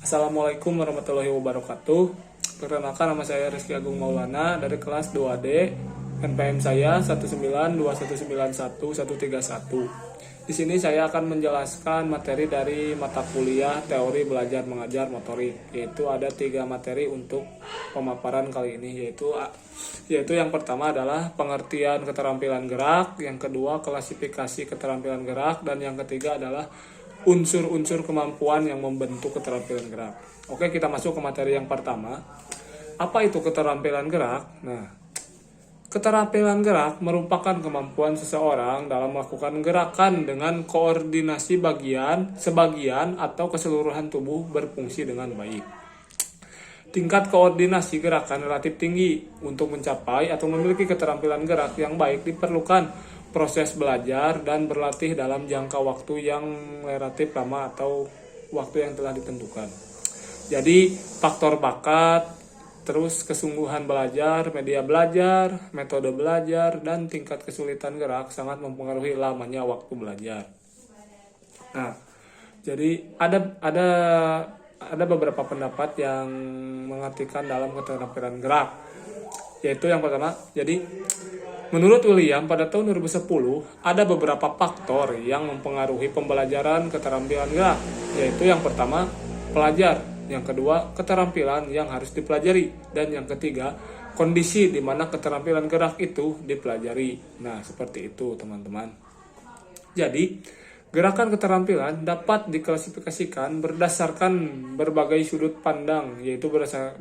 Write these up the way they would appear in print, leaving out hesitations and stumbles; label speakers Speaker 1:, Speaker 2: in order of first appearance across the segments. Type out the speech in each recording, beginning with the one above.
Speaker 1: Assalamualaikum warahmatullahi wabarakatuh. Perkenalkan, nama saya Rizky Agung Maulana dari kelas 2D. NPM saya 192191131. Di sini saya akan menjelaskan materi dari mata kuliah teori belajar mengajar motorik, yaitu ada 3 materi untuk pemaparan kali ini, yaitu yang pertama adalah pengertian keterampilan gerak, yang kedua klasifikasi keterampilan gerak, dan yang ketiga adalah unsur-unsur kemampuan yang membentuk keterampilan gerak. Oke, kita masuk ke materi yang pertama. Apa itu keterampilan gerak? Nah, keterampilan gerak merupakan kemampuan seseorang dalam melakukan gerakan dengan koordinasi sebagian atau keseluruhan tubuh berfungsi dengan baik. Tingkat koordinasi gerakan relatif tinggi. Untuk mencapai atau memiliki keterampilan gerak yang baik diperlukan proses belajar dan berlatih dalam jangka waktu yang relatif lama atau waktu yang telah ditentukan. Jadi faktor bakat, terus kesungguhan belajar, media belajar, metode belajar, dan tingkat kesulitan gerak sangat mempengaruhi lamanya waktu belajar. Nah, jadi ada beberapa pendapat yang mengartikan dalam keterampilan gerak, yaitu yang pertama, jadi menurut William pada tahun 2010 ada beberapa faktor yang mempengaruhi pembelajaran keterampilan gerak, yaitu yang pertama pelajar, yang kedua keterampilan yang harus dipelajari, dan yang ketiga kondisi di mana keterampilan gerak itu dipelajari. Nah, seperti itu teman-teman. Jadi gerakan keterampilan dapat diklasifikasikan berdasarkan berbagai sudut pandang, yaitu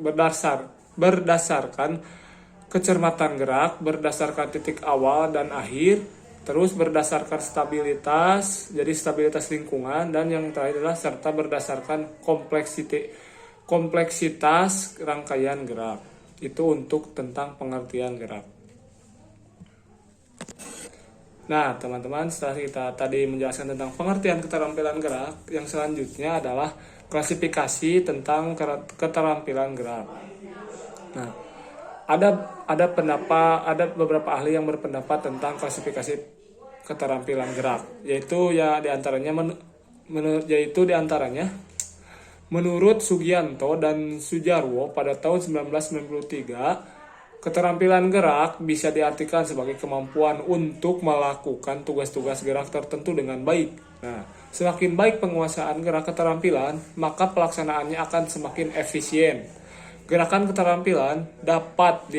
Speaker 1: berdasarkan kecermatan gerak, berdasarkan titik awal dan akhir, terus berdasarkan stabilitas, jadi stabilitas lingkungan, dan yang terakhir adalah serta berdasarkan kompleksitas rangkaian gerak. Itu untuk tentang pengertian gerak. Nah, teman-teman, setelah kita tadi menjelaskan tentang pengertian keterampilan gerak, yang selanjutnya adalah klasifikasi tentang keterampilan gerak. Nah, ada beberapa ahli yang berpendapat tentang klasifikasi keterampilan gerak, yaitu diantaranya menurut Sugianto dan Sujarwo pada tahun 1993, keterampilan gerak bisa diartikan sebagai kemampuan untuk melakukan tugas-tugas gerak tertentu dengan baik. Nah, semakin baik penguasaan gerak keterampilan, maka pelaksanaannya akan semakin efisien. Gerakan keterampilan dapat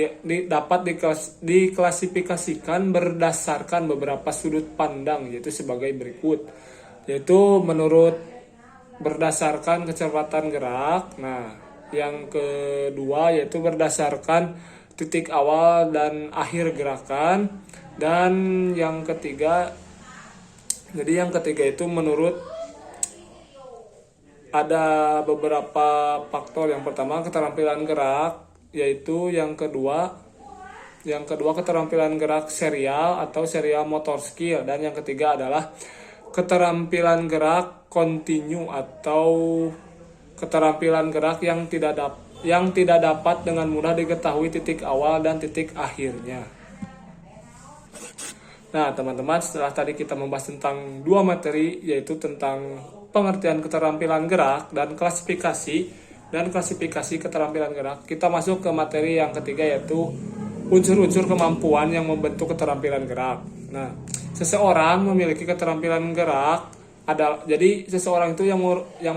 Speaker 1: diklasifikasikan berdasarkan beberapa sudut pandang, yaitu sebagai berikut, yaitu menurut berdasarkan kecepatan gerak. Nah, yang kedua yaitu berdasarkan titik awal dan akhir gerakan, dan yang ketiga itu menurut ada beberapa faktor. Yang pertama keterampilan gerak, yaitu yang kedua keterampilan gerak serial atau serial motor skill, dan yang ketiga adalah keterampilan gerak kontinu atau keterampilan gerak yang tidak dapat dengan mudah diketahui titik awal dan titik akhirnya. Nah, teman-teman, setelah tadi kita membahas tentang 2 materi, yaitu tentang pengertian keterampilan gerak dan klasifikasi keterampilan gerak, kita masuk ke materi yang ketiga, yaitu unsur-unsur kemampuan yang membentuk keterampilan gerak. Nah, seseorang memiliki keterampilan gerak jadi seseorang itu yang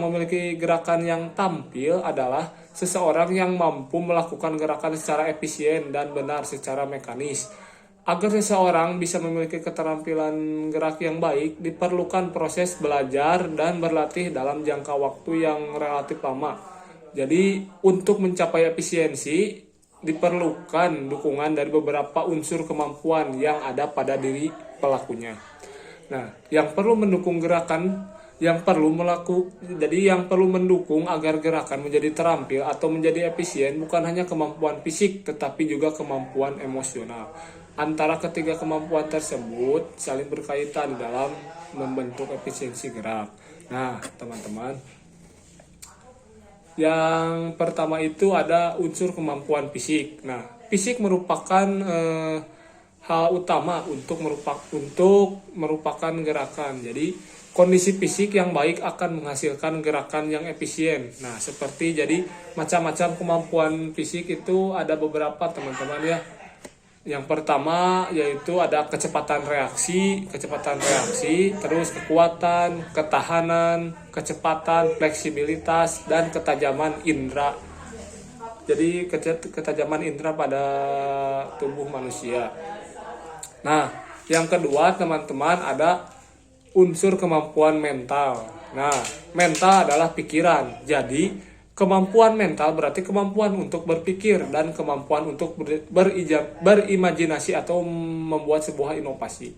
Speaker 1: memiliki gerakan yang tampil adalah seseorang yang mampu melakukan gerakan secara efisien dan benar secara mekanis. Agar seseorang bisa memiliki keterampilan gerak yang baik, diperlukan proses belajar dan berlatih dalam jangka waktu yang relatif lama. Jadi, untuk mencapai efisiensi, diperlukan dukungan dari beberapa unsur kemampuan yang ada pada diri pelakunya. Nah, yang perlu mendukung agar gerakan menjadi terampil atau menjadi efisien bukan hanya kemampuan fisik, tetapi juga kemampuan emosional. Antara ketiga kemampuan tersebut saling berkaitan dalam membentuk efisiensi gerak. Nah, teman-teman, yang pertama itu ada unsur kemampuan fisik. Nah, fisik merupakan hal utama untuk merupakan gerakan. Jadi kondisi fisik yang baik akan menghasilkan gerakan yang efisien. Nah, seperti jadi macam-macam kemampuan fisik itu ada beberapa teman-teman ya. Yang pertama yaitu ada kecepatan reaksi, terus kekuatan, ketahanan, kecepatan, fleksibilitas, dan ketajaman indera. Jadi ketajaman indera pada tubuh manusia. Nah, yang kedua teman-teman ada unsur kemampuan mental. Nah, mental adalah pikiran. Jadi, kemampuan mental berarti kemampuan untuk berpikir dan kemampuan untuk berimajinasi atau membuat sebuah inovasi.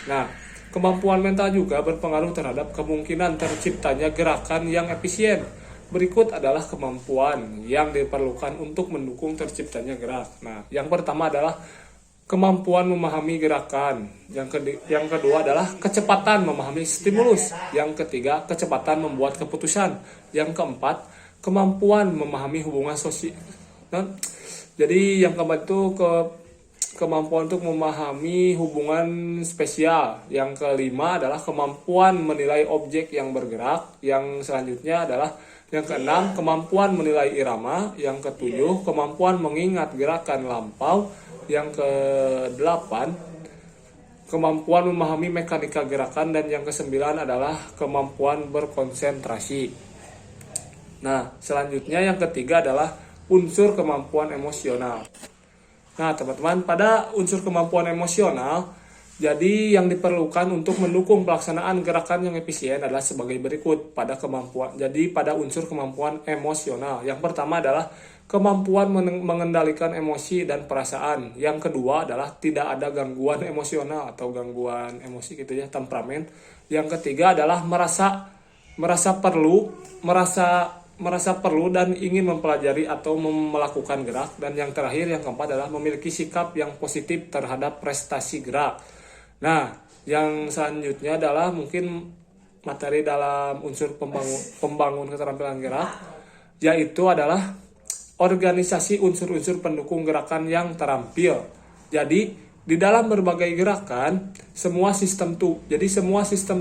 Speaker 1: Nah, kemampuan mental juga berpengaruh terhadap kemungkinan terciptanya gerakan yang efisien. Berikut adalah kemampuan yang diperlukan untuk mendukung terciptanya gerak. Nah, yang pertama adalah kemampuan memahami gerakan. Yang kedua adalah kecepatan memahami stimulus. Yang ketiga, kecepatan membuat keputusan. Yang keempat, kemampuan memahami hubungan sosial. Jadi yang keempat itu kemampuan untuk memahami hubungan spesial. Yang kelima adalah kemampuan menilai objek yang bergerak. Yang selanjutnya adalah yang keenam, kemampuan menilai irama. Yang ketujuh, kemampuan mengingat gerakan lampau. Yang ke-8, kemampuan memahami mekanika gerakan. Dan yang ke-9 adalah kemampuan berkonsentrasi. Nah, selanjutnya yang ketiga adalah unsur kemampuan emosional. Nah, teman-teman, pada unsur kemampuan emosional, jadi yang diperlukan untuk mendukung pelaksanaan gerakan yang efisien adalah sebagai berikut pada kemampuan. Jadi pada unsur kemampuan emosional, yang pertama adalah kemampuan mengendalikan emosi dan perasaan. Yang kedua adalah tidak ada gangguan emosional atau gangguan emosi gitu ya, temperamen. Yang ketiga adalah merasa perlu dan ingin mempelajari atau melakukan gerak. Dan yang terakhir, yang keempat adalah memiliki sikap yang positif terhadap prestasi gerak. Nah, yang selanjutnya adalah mungkin materi dalam unsur pembangun keterampilan gerak, yaitu adalah organisasi unsur-unsur pendukung gerakan yang terampil. Jadi di dalam berbagai gerakan, semua sistem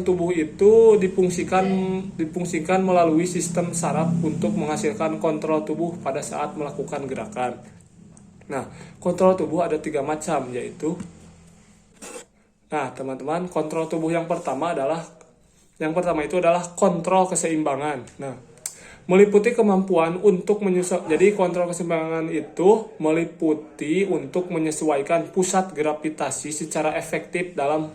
Speaker 1: tubuh itu difungsikan melalui sistem saraf untuk menghasilkan kontrol tubuh pada saat melakukan gerakan. Nah, kontrol tubuh ada 3 macam, yaitu teman-teman, kontrol tubuh yang pertama itu adalah kontrol keseimbangan. Nah, meliputi kemampuan untuk jadi kontrol keseimbangan itu meliputi untuk menyesuaikan pusat gravitasi secara efektif dalam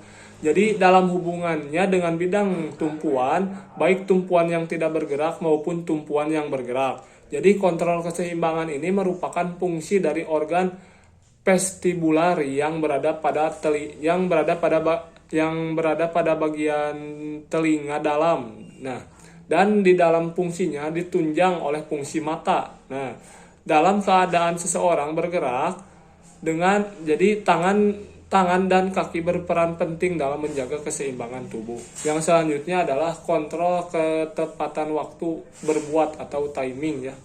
Speaker 1: hubungannya dengan bidang tumpuan, baik tumpuan yang tidak bergerak maupun tumpuan yang bergerak. Jadi kontrol keseimbangan ini merupakan fungsi dari organ vestibular yang berada pada bagian telinga dalam. Nah, dan di dalam fungsinya ditunjang oleh fungsi mata. Nah, dalam keadaan seseorang bergerak jadi tangan dan kaki berperan penting dalam menjaga keseimbangan tubuh. Yang selanjutnya adalah kontrol ketepatan waktu berbuat atau timing ya.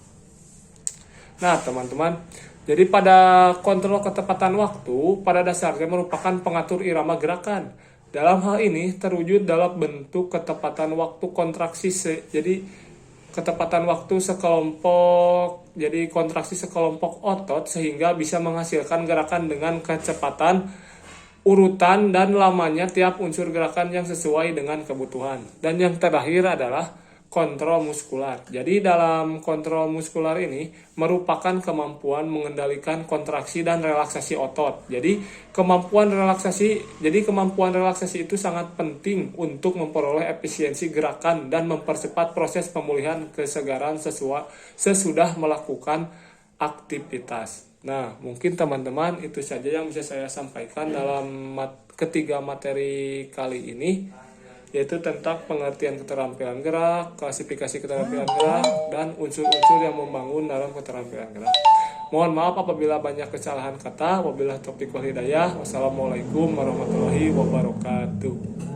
Speaker 1: Nah, teman-teman, jadi pada kontrol ketepatan waktu pada dasarnya merupakan pengatur irama gerakan. Dalam hal ini terwujud dalam bentuk ketepatan waktu kontraksi. Jadi ketepatan waktu kontraksi sekelompok otot sehingga bisa menghasilkan gerakan dengan kecepatan, urutan, dan lamanya tiap unsur gerakan yang sesuai dengan kebutuhan. Dan yang terakhir adalah kontrol muskular. Jadi dalam kontrol muskular ini merupakan kemampuan mengendalikan kontraksi dan relaksasi otot. Jadi kemampuan relaksasi itu sangat penting untuk memperoleh efisiensi gerakan dan mempercepat proses pemulihan kesegaran sesudah melakukan aktivitas. Nah, mungkin teman-teman itu saja yang bisa saya sampaikan dalam ketiga materi kali ini, yaitu tentang pengertian keterampilan gerak, klasifikasi keterampilan gerak, dan unsur-unsur yang membangun dalam keterampilan gerak. Mohon maaf apabila banyak kesalahan kata. Wabillahi taufiq wal hidayah. Wassalamualaikum warahmatullahi wabarakatuh.